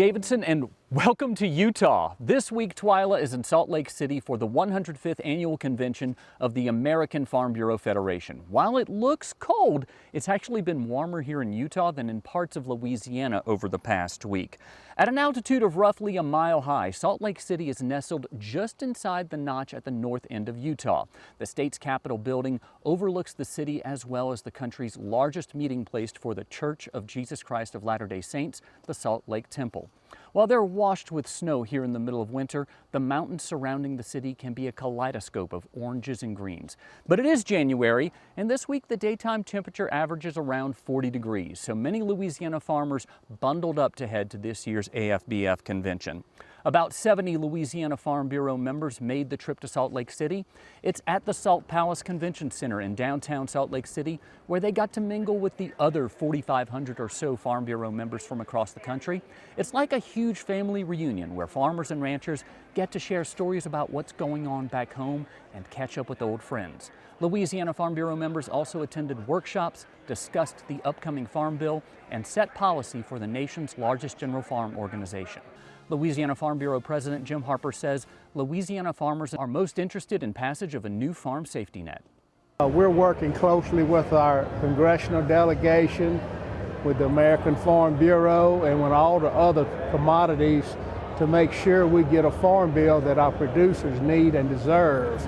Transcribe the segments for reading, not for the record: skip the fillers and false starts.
Davidson, and welcome to Utah. This week, TWILA is in Salt Lake City for the 105th Annual Convention of the American Farm Bureau Federation. While it looks cold, it's actually been warmer here in Utah than in parts of Louisiana over the past week. At an altitude of roughly a mile high, Salt Lake City is nestled just inside the notch at the north end of Utah. The state's Capitol building overlooks the city as well as the country's largest meeting place for the Church of Jesus Christ of Latter-day Saints, the Salt Lake Temple. While they're washed with snow here in the middle of winter, the mountains surrounding the city can be a kaleidoscope of oranges and greens. But it is January, and this week the daytime temperature averages around 40 degrees, so many Louisiana farmers bundled up to head to this year's AFBF convention. About 70 Louisiana Farm Bureau members made the trip to Salt Lake City. It's at the Salt Palace Convention Center in downtown Salt Lake City, where they got to mingle with the other 4,500 or so Farm Bureau members from across the country. It's like a huge family reunion where farmers and ranchers get to share stories about what's going on back home and catch up with old friends. Louisiana Farm Bureau members also attended workshops, discussed the upcoming Farm Bill, and set policy for the nation's largest general farm organization. Louisiana Farm Bureau President Jim Harper says Louisiana farmers are most interested in passage of a new farm safety net. We're working closely with our congressional delegation, with the American Farm Bureau, and with all the other commodities to make sure we get a farm bill that our producers need and deserve.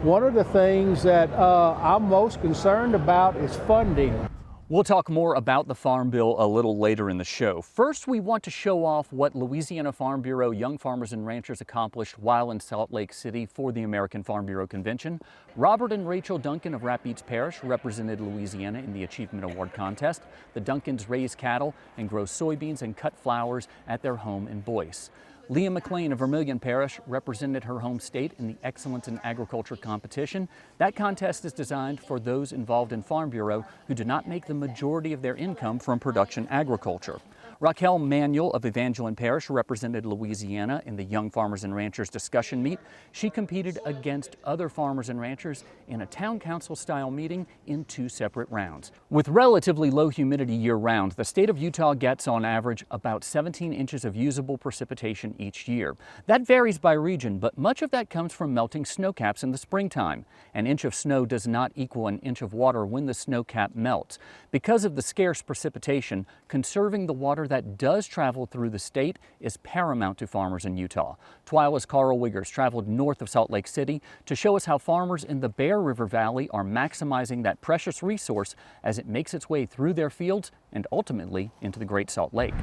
One of the things that I'm most concerned about is funding. We'll talk more about the Farm Bill a little later in the show. First, we want to show off what Louisiana Farm Bureau young farmers and ranchers accomplished while in Salt Lake City for the American Farm Bureau Convention. Robert and Rachel Duncan of Rapides Parish represented Louisiana in the Achievement Award contest. The Duncans raise cattle and grow soybeans and cut flowers at their home in Boyce. Leah McLean of Vermilion Parish represented her home state in the Excellence in Agriculture competition. That contest is designed for those involved in Farm Bureau who do not make the majority of their income from production agriculture. Raquel Manuel of Evangeline Parish represented Louisiana in the Young Farmers and Ranchers discussion meet. She competed against other farmers and ranchers in a town council style meeting in 2 separate rounds. With relatively low humidity year round, the state of Utah gets on average about 17 inches of usable precipitation each year. That varies by region, but much of that comes from melting snowcaps in the springtime. An inch of snow does not equal an inch of water when the snowcap melts. Because of the scarce precipitation, conserving the water that does travel through the state is paramount to farmers in Utah. TWILA's Karl Wiggers traveled north of Salt Lake City to show us how farmers in the Bear River Valley are maximizing that precious resource as it makes its way through their fields and ultimately into the Great Salt Lake.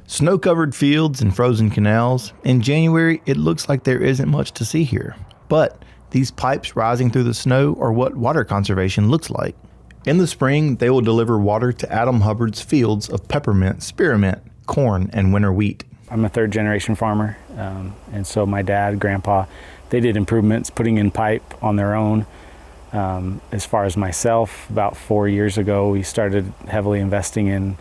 Snow-covered fields and frozen canals. In January, it looks like there isn't much to see here. But these pipes rising through the snow are what water conservation looks like. In the spring, they will deliver water to Adam Hubbard's fields of peppermint, spearmint, corn, and winter wheat. I'm a third-generation farmer, and so my dad, grandpa, they did improvements, putting in pipe on their own. As far as myself, about 4 years ago, we started heavily investing in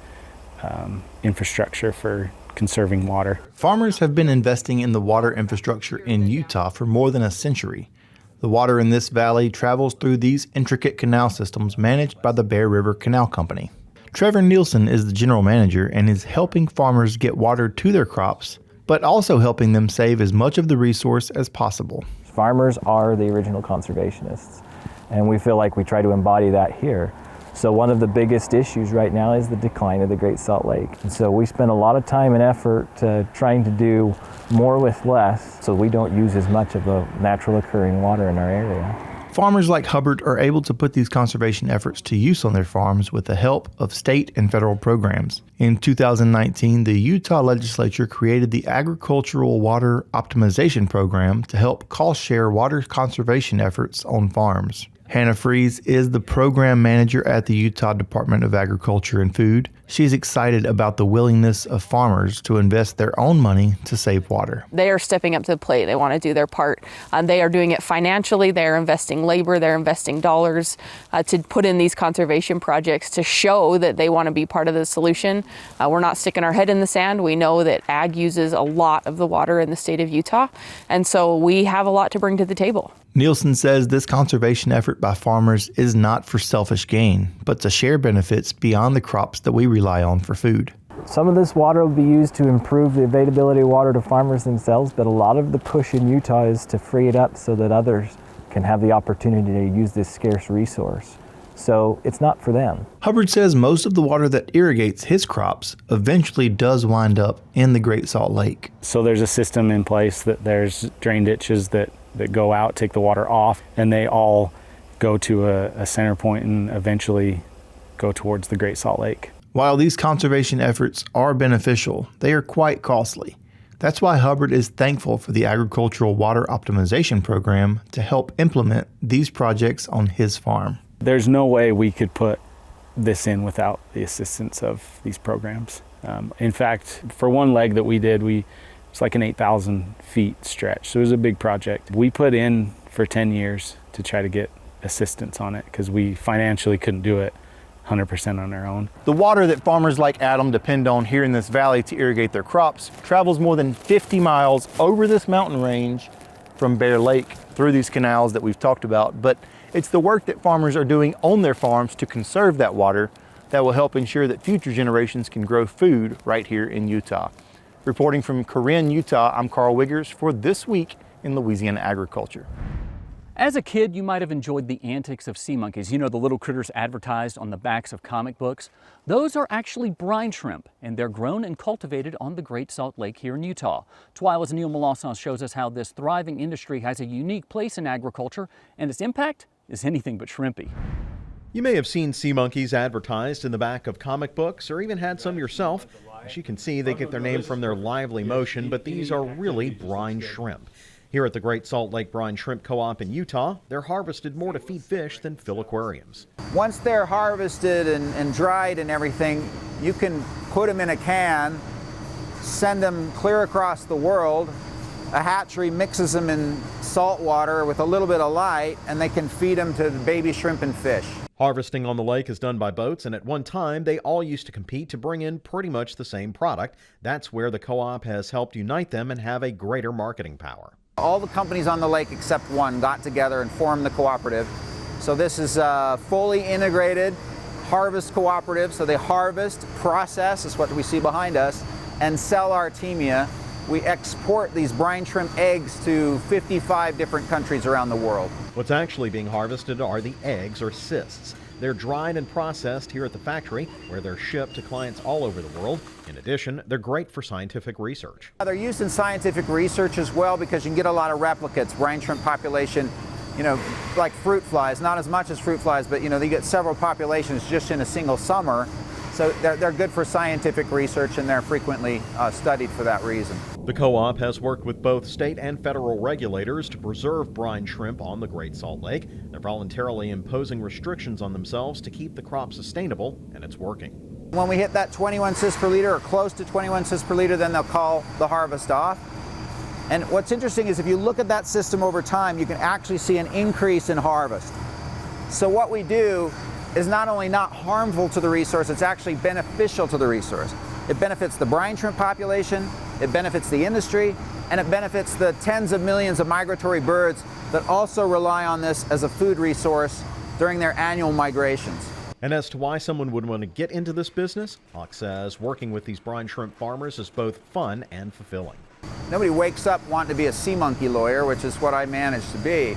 infrastructure for conserving water. Farmers have been investing in the water infrastructure in Utah for more than a century. The water in this valley travels through these intricate canal systems managed by the Bear River Canal Company. Trevor Nielsen is the general manager and is helping farmers get water to their crops, but also helping them save as much of the resource as possible. Farmers are the original conservationists, and we feel like we try to embody that here. So one of the biggest issues right now is the decline of the Great Salt Lake. And so we spend a lot of time and effort trying to do more with less so we don't use as much of the natural occurring water in our area. Farmers like Hubbard are able to put these conservation efforts to use on their farms with the help of state and federal programs. In 2019, the Utah legislature created the Agricultural Water Optimization Program to help cost-share water conservation efforts on farms. Hannah Fries is the program manager at the Utah Department of Agriculture and Food. She's excited about the willingness of farmers to invest their own money to save water. They are stepping up to the plate. They want to do their part. They are doing it financially. They're investing labor. They're investing dollars to put in these conservation projects to show that they want to be part of the solution. We're not sticking our head in the sand. We know that ag uses a lot of the water in the state of Utah, and so we have a lot to bring to the table. Nielsen says this conservation effort by farmers is not for selfish gain, but to share benefits beyond the crops that we rely on for food. Some of this water will be used to improve the availability of water to farmers themselves, but a lot of the push in Utah is to free it up so that others can have the opportunity to use this scarce resource. So it's not for them. Hubbard says most of the water that irrigates his crops eventually does wind up in the Great Salt Lake. So there's a system in place that there's drain ditches that go out, take the water off, and they all go to a center point and eventually go towards the Great Salt Lake. While these conservation efforts are beneficial, they are quite costly. That's why Hubbard is thankful for the Agricultural Water Optimization Program to help implement these projects on his farm. There's no way we could put this in without the assistance of these programs. In fact, for one leg that we did, it's like an 8,000 feet stretch, so it was a big project. We put in for 10 years to try to get assistance on it because we financially couldn't do it 100% on our own. The water that farmers like Adam depend on here in this valley to irrigate their crops travels more than 50 miles over this mountain range from Bear Lake through these canals that we've talked about. But it's the work that farmers are doing on their farms to conserve that water that will help ensure that future generations can grow food right here in Utah. Reporting from Corinne, Utah, I'm Karl Wiggers for This Week in Louisiana Agriculture. As a kid, you might have enjoyed the antics of sea monkeys. You know, the little critters advertised on the backs of comic books. Those are actually brine shrimp, and they're grown and cultivated on the Great Salt Lake here in Utah. TWILA's Neil Melancon shows us how this thriving industry has a unique place in agriculture, and its impact is anything but shrimpy. You may have seen sea monkeys advertised in the back of comic books or even had some yourself. As you can see, they get their name from their lively motion, but these are really brine shrimp. Here at the Great Salt Lake Brine Shrimp Co-op in Utah, they're harvested more to feed fish than fill aquariums. Once they're harvested and dried and everything, you can put them in a can, send them clear across the world. A hatchery mixes them in salt water with a little bit of light, and they can feed them to the baby shrimp and fish. Harvesting on the lake is done by boats, and at one time they all used to compete to bring in pretty much the same product. That's where the co-op has helped unite them and have a greater marketing power. All the companies on the lake except one got together and formed the cooperative. So this is a fully integrated harvest cooperative. So they harvest, process, is what we see behind us, and sell Artemia. We export these brine shrimp eggs to 55 different countries around the world. What's actually being harvested are the eggs, or cysts. They're dried and processed here at the factory, where they're shipped to clients all over the world. In addition, they're great for scientific research. They're used in scientific research as well because you can get a lot of replicates. Brine shrimp population, you know, like fruit flies, not as much as fruit flies, but you know, they get several populations just in a single summer. So they're good for scientific research, and they're frequently studied for that reason. The co-op has worked with both state and federal regulators to preserve brine shrimp on the Great Salt Lake. They're voluntarily imposing restrictions on themselves to keep the crop sustainable, and it's working. When we hit that 21 cysts per liter or close to 21 cysts per liter, then they'll call the harvest off. And what's interesting is if you look at that system over time, you can actually see an increase in harvest. So what we do is not only not harmful to the resource, it's actually beneficial to the resource. It benefits the brine shrimp population, it benefits the industry, and it benefits the tens of millions of migratory birds that also rely on this as a food resource during their annual migrations. And as to why someone would want to get into this business, Hawk says working with these brine shrimp farmers is both fun and fulfilling. Nobody wakes up wanting to be a sea monkey lawyer, which is what I managed to be.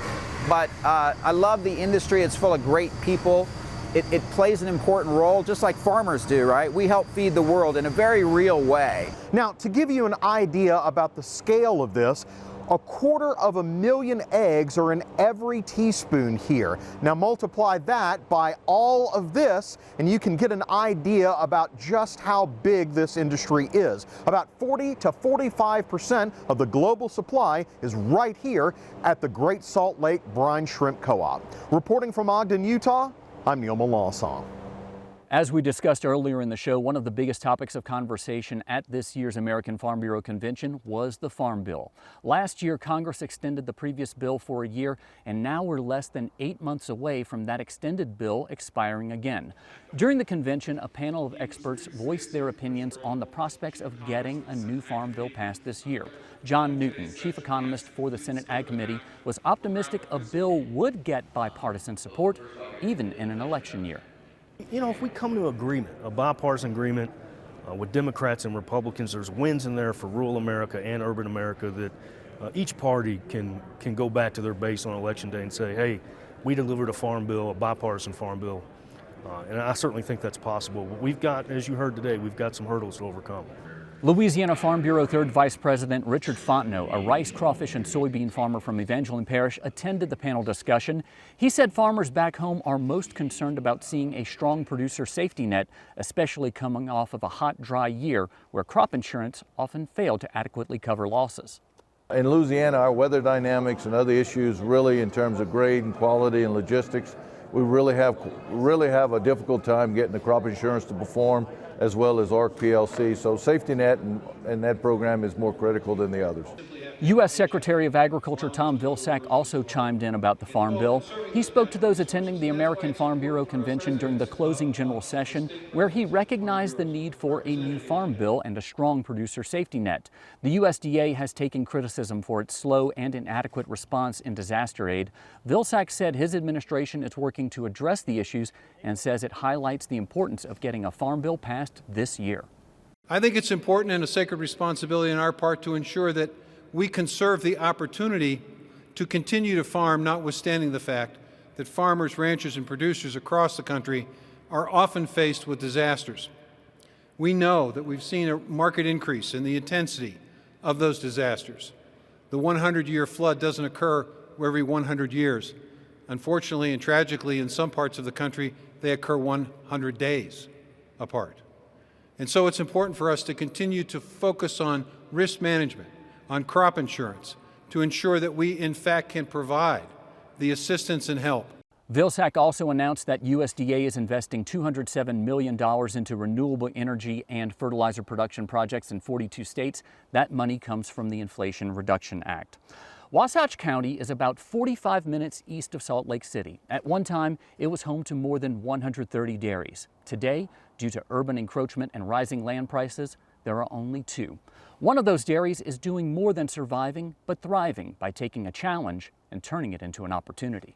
But I love the industry. It's full of great people. It plays an important role, just like farmers do, right? We help feed the world in a very real way. Now, to give you an idea about the scale of this, 250,000 eggs are in every teaspoon here. Now multiply that by all of this, and you can get an idea about just how big this industry is. About 40 to 45% of the global supply is right here at the Great Salt Lake Brine Shrimp Co-op. Reporting from Ogden, Utah, I'm Neil Melancon. As we discussed earlier in the show, one of the biggest topics of conversation at this year's American Farm Bureau Convention was the Farm Bill. Last year, Congress extended the previous bill for a year, and now we're less than 8 months away from that extended bill expiring again. During the convention, a panel of experts voiced their opinions on the prospects of getting a new Farm Bill passed this year. John Newton, chief economist for the Senate Ag Committee, was optimistic a bill would get bipartisan support, even in an election year. You know, if we come to agreement, a bipartisan agreement, with Democrats and Republicans, there's wins in there for rural America and urban America that each party can go back to their base on election day and say, hey, we delivered a farm bill, a bipartisan farm bill. And I certainly think that's possible. But we've got, as you heard today, we've got some hurdles to overcome. Louisiana Farm Bureau 3rd Vice President Richard Fontenot, a rice, crawfish, and soybean farmer from Evangeline Parish, attended the panel discussion. He said farmers back home are most concerned about seeing a strong producer safety net, especially coming off of a hot, dry year where crop insurance often failed to adequately cover losses. In Louisiana, our weather dynamics and other issues really in terms of grade and quality and logistics, we really have a difficult time getting the crop insurance to perform, as well as ARC PLC. So safety net and that program is more critical than the others. U.S. Secretary of Agriculture Tom Vilsack also chimed in about the Farm Bill. He spoke to those attending the American Farm Bureau Convention during the closing general session, where he recognized the need for a new Farm Bill and a strong producer safety net. The USDA has taken criticism for its slow and inadequate response in disaster aid. Vilsack said his administration is working to address the issues and says it highlights the importance of getting a Farm Bill passed this year. I think it's important and a sacred responsibility on our part to ensure that we conserve the opportunity to continue to farm, notwithstanding the fact that farmers, ranchers, and producers across the country are often faced with disasters. We know that we've seen a marked increase in the intensity of those disasters. The 100-year flood doesn't occur every 100 years. Unfortunately and tragically, in some parts of the country, they occur 100 days apart. And so it's important for us to continue to focus on risk management, on crop insurance, to ensure that we, in fact, can provide the assistance and help. Vilsack also announced that USDA is investing $207 million into renewable energy and fertilizer production projects in 42 states. That money comes from the Inflation Reduction Act. Wasatch County is about 45 minutes east of Salt Lake City. At one time, it was home to more than 130 dairies. Today, due to urban encroachment and rising land prices, there are only 2. One of those dairies is doing more than surviving, but thriving by taking a challenge and turning it into an opportunity.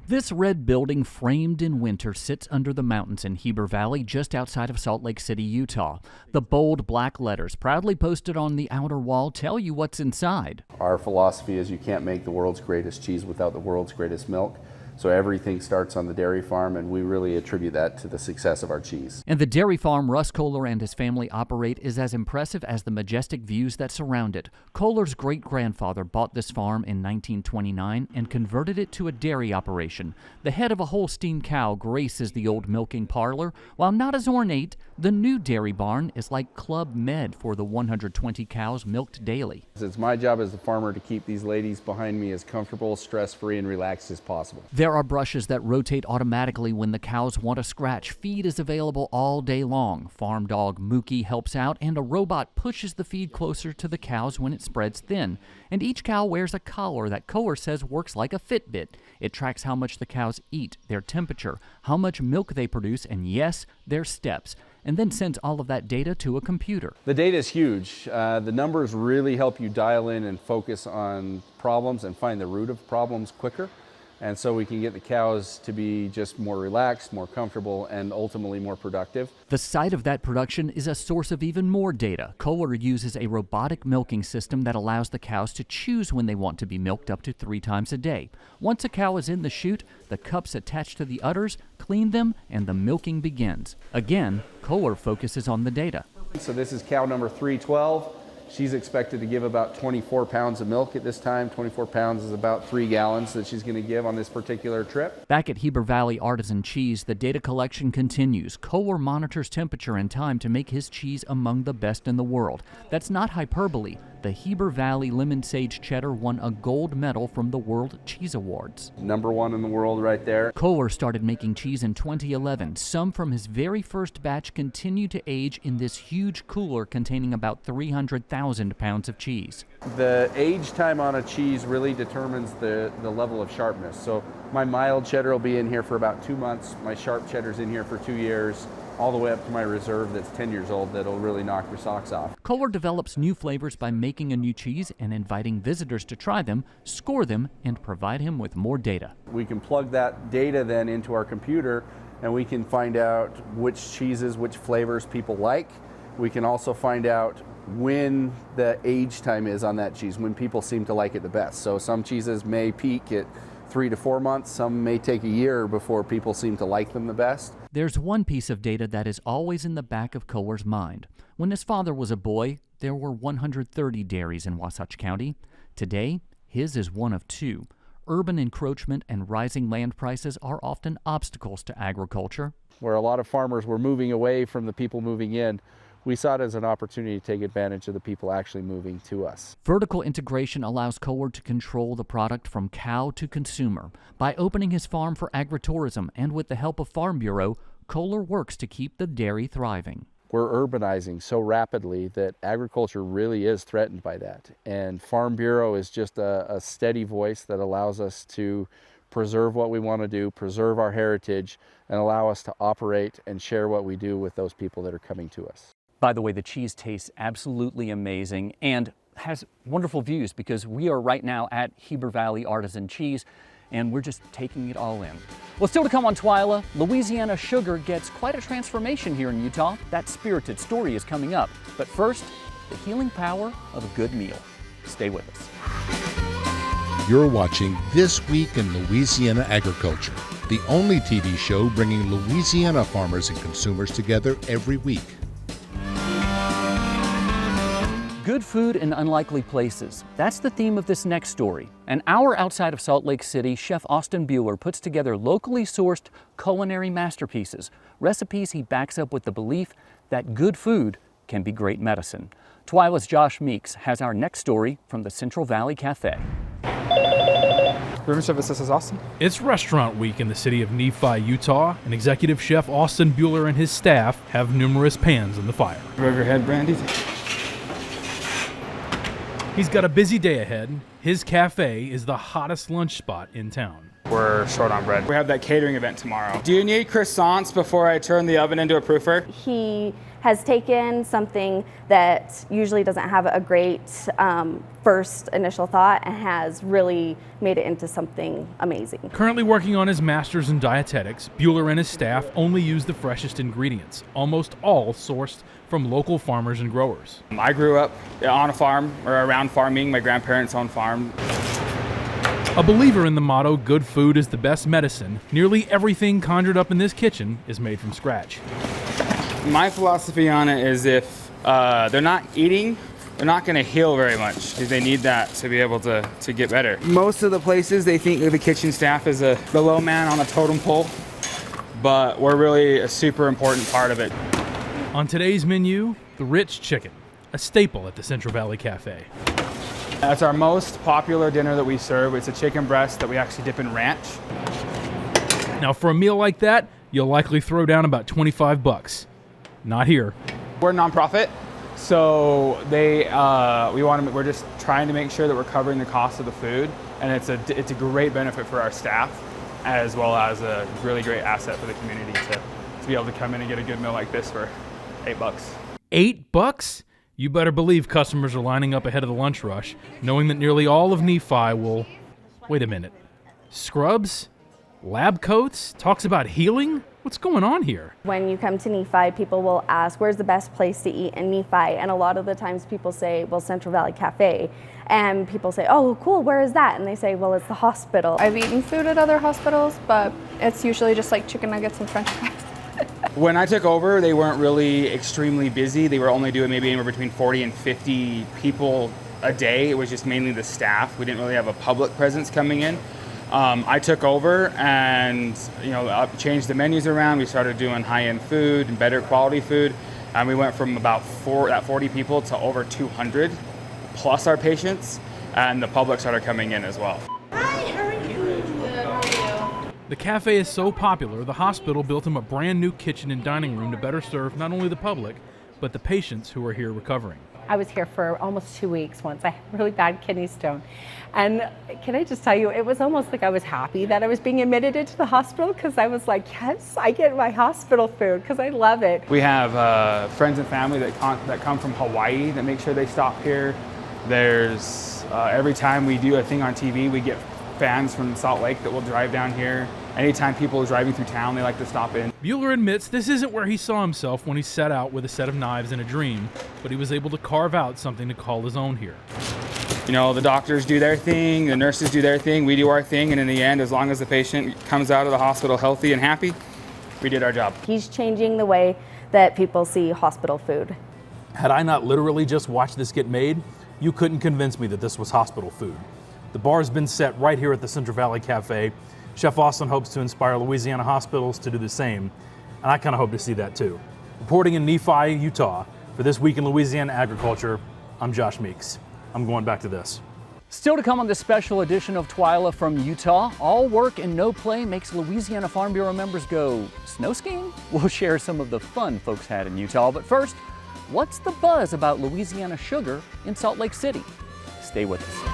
This red building framed in winter sits under the mountains in Heber Valley just outside of Salt Lake City, Utah. The bold black letters proudly posted on the outer wall tell you what's inside. Our philosophy is you can't make the world's greatest cheese without the world's greatest milk. So everything starts on the dairy farm, and we really attribute that to the success of our cheese. And the dairy farm Russ Kohler and his family operate is as impressive as the majestic views that surround it. Kohler's great-grandfather bought this farm in 1929 and converted it to a dairy operation. The head of a Holstein cow graces the old milking parlor. While not as ornate, the new dairy barn is like Club Med for the 120 cows milked daily. It's my job as the farmer to keep these ladies behind me as comfortable, stress-free, and relaxed as possible. There are brushes that rotate automatically when the cows want a scratch. Feed is available all day long. Farm dog Mookie helps out, and a robot pushes the feed closer to the cows when it spreads thin. And each cow wears a collar that Kohler says works like a Fitbit. It tracks how much the cows eat, their temperature, how much milk they produce, and yes, their steps, and then sends all of that data to a computer. The data is huge. The numbers really help you dial in and focus on problems and find the root of problems quicker. And so we can get the cows to be just more relaxed, more comfortable, and ultimately more productive. The site of that production is a source of even more data. Kohler uses a robotic milking system that allows the cows to choose when they want to be milked up to 3 times a day. Once a cow is in the chute, the cups attach to the udders, clean them, and the milking begins. Again, Kohler focuses on the data. So this is cow number 312. She's expected to give about 24 pounds of milk at this time. 24 pounds is about 3 gallons that she's going to give on this particular trip. Back at Heber Valley Artisan Cheese, the data collection continues. Kohler monitors temperature and time to make his cheese among the best in the world. That's not hyperbole. The Heber Valley Lemon Sage Cheddar won a gold medal from the World Cheese Awards. #1 in the world right there. Kohler started making cheese in 2011. Some from his very first batch continue to age in this huge cooler containing about 300,000 pounds of cheese. The age time on a cheese really determines the level of sharpness. So my mild cheddar will be in here for about 2 months. My sharp cheddar's in here for 2 years. All the way up to my reserve that's 10 years old that'll really knock your socks off. Kohler develops new flavors by making a new cheese and inviting visitors to try them, score them, and provide him with more data. We can plug that data then into our computer, and we can find out which cheeses, which flavors people like, We can also find out when the age time is on that cheese, when people seem to like it the best. So some cheeses may peak at 3 to 4 months, some may take a year before people seem to like them the best. There's one piece of data that is always in the back of Kohler's mind. When his father was a boy, there were 130 dairies in Wasatch County. Today, his is one of 2. Urban encroachment and rising land prices are often obstacles to agriculture. Where a lot of farmers were moving away from the people moving in, we saw it as an opportunity to take advantage of the people actually moving to us. Vertical integration allows Kohler to control the product from cow to consumer. By opening his farm for agritourism and with the help of Farm Bureau, Kohler works to keep the dairy thriving. We're urbanizing so rapidly that agriculture really is threatened by that. And Farm Bureau is just a steady voice that allows us to preserve what we want to do, preserve our heritage, and allow us to operate and share what we do with those people that are coming to us. By the way, the cheese tastes absolutely amazing and has wonderful views because we are right now at Heber Valley Artisan Cheese and we're just taking it all in. Well, still to come on TWILA, Louisiana sugar gets quite a transformation here in Utah. That spirited story is coming up. But first, the healing power of a good meal. Stay with us. You're watching This Week in Louisiana Agriculture, the only TV show bringing Louisiana farmers and consumers together every week. Good food in unlikely places. That's the theme of this next story. An hour outside of Salt Lake City, Chef Austin Bueller puts together locally sourced culinary masterpieces, recipes he backs up with the belief that good food can be great medicine. TWILA's Josh Meeks has our next story from the Central Valley Cafe. Room service, this is Austin. It's restaurant week in the city of Nephi, Utah, and executive chef Austin Bueller and his staff have numerous pans in the fire. Overhead brandy. He's got a busy day ahead. His cafe is the hottest lunch spot in town. We're short on bread. We have that catering event tomorrow. Do you need croissants before I turn the oven into a proofer? He has taken something that usually doesn't have a great first initial thought and has really made it into something amazing. Currently working on his master's in dietetics, Bueller and his staff only use the freshest ingredients, almost all sourced from local farmers and growers. I grew up on a farm or around farming. My grandparents owned farm. A believer in the motto, good food is the best medicine, nearly everything conjured up in this kitchen is made from scratch. My philosophy on it is if they're not eating, they're not going to heal very much because they need that to be able to get better. Most of the places, they think of the kitchen staff as the low man on a totem pole, but we're really a super important part of it. On today's menu, the rich chicken, a staple at the Central Valley Cafe. That's our most popular dinner that we serve. It's a chicken breast that we actually dip in ranch. Now for a meal like that, you'll likely throw down about $25. Not here. We're a nonprofit, so we're just trying to make sure that we're covering the cost of the food, and it's a great benefit for our staff, as well as a really great asset for the community to be able to come in and get a good meal like this for $8. $8? You better believe customers are lining up ahead of the lunch rush, knowing that nearly all of Nephi will... Wait a minute. Scrubs? Lab coats? Talks about healing? What's going on here? When you come to Nephi, people will ask, where's the best place to eat in Nephi? And a lot of the times people say, well, Central Valley Cafe. And people say, oh, cool, where is that? And they say, well, it's the hospital. I've eaten food at other hospitals, but it's usually just like chicken nuggets and french fries. When I took over, they weren't really extremely busy. They were only doing maybe anywhere between 40 and 50 people a day. It was just mainly the staff. We didn't really have a public presence coming in. I took over and changed the menus around. We started doing high-end food and better quality food. And we went from about 40 people to over 200 plus our patients, and the public started coming in as well. The cafe is so popular, the hospital built him a brand new kitchen and dining room to better serve not only the public, but the patients who are here recovering. I was here for almost 2 weeks once. I had really bad kidney stone. And can I just tell you, it was almost like I was happy that I was being admitted into the hospital because I was like, yes, I get my hospital food because I love it. We have friends and family that come from Hawaii that make sure they stop here. There's every time we do a thing on TV, we get fans from Salt Lake that will drive down here. Anytime people are driving through town, they like to stop in. Bueller admits this isn't where he saw himself when he set out with a set of knives and a dream, but he was able to carve out something to call his own here. You know, the doctors do their thing, the nurses do their thing, we do our thing, and in the end, as long as the patient comes out of the hospital healthy and happy, we did our job. He's changing the way that people see hospital food. Had I not literally just watched this get made, you couldn't convince me that this was hospital food. The bar's been set right here at the Central Valley Cafe. Chef Austin hopes to inspire Louisiana hospitals to do the same, and I kind of hope to see that too. Reporting in Nephi, Utah, for This Week in Louisiana Agriculture, I'm Josh Meeks. I'm going back to this. Still to come on this special edition of TWILA from Utah, all work and no play makes Louisiana Farm Bureau members go snow skiing? We'll share some of the fun folks had in Utah, but first, what's the buzz about Louisiana sugar in Salt Lake City? Stay with us.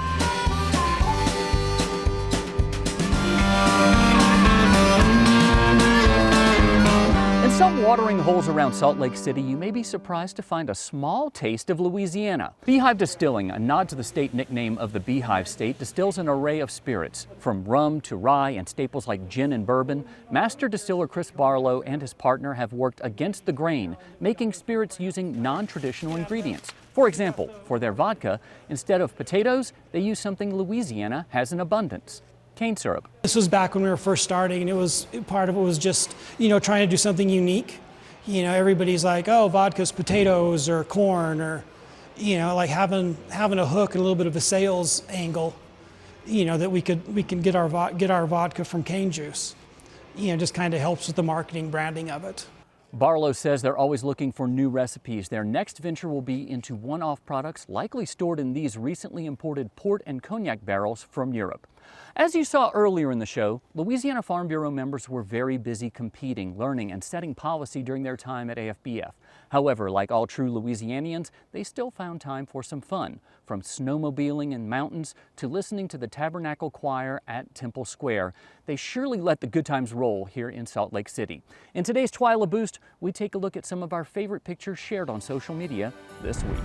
In some watering holes around Salt Lake City, you may be surprised to find a small taste of Louisiana. Beehive Distilling, a nod to the state nickname of the Beehive State, distills an array of spirits. From rum to rye and staples like gin and bourbon, master distiller Chris Barlow and his partner have worked against the grain, making spirits using non-traditional ingredients. For example, for their vodka, instead of potatoes, they use something Louisiana has in abundance: cane syrup. This was back when we were first starting, and part of it was just, trying to do something unique. Everybody's like, oh, vodka's potatoes or corn, or, like having a hook and a little bit of a sales angle, that we can get our vodka from cane juice. Just kind of helps with the marketing, branding of it. Barlow says they're always looking for new recipes. Their next venture will be into one-off products, likely stored in these recently imported port and cognac barrels from Europe. As you saw earlier in the show, Louisiana Farm Bureau members were very busy competing, learning, and setting policy during their time at AFBF. However, like all true Louisianians, they still found time for some fun, from snowmobiling in mountains to listening to the Tabernacle Choir at Temple Square. They surely let the good times roll here in Salt Lake City. In today's TWILA Boost, we take a look at some of our favorite pictures shared on social media this week.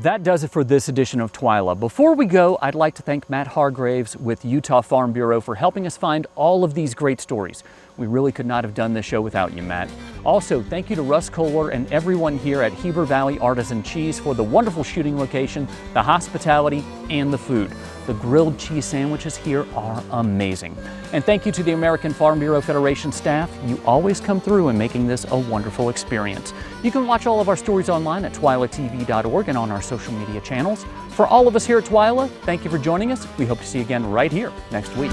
That does it for this edition of TWILA. Before we go, I'd like to thank Matt Hargraves with Utah Farm Bureau for helping us find all of these great stories. We really could not have done this show without you, Matt. Also, thank you to Russ Kohler and everyone here at Heber Valley Artisan Cheese for the wonderful shooting location, the hospitality, and the food. The grilled cheese sandwiches here are amazing. And thank you to the American Farm Bureau Federation staff. You always come through in making this a wonderful experience. You can watch all of our stories online at twilatv.org and on our social media channels. For all of us here at TWILA, thank you for joining us. We hope to see you again right here next week.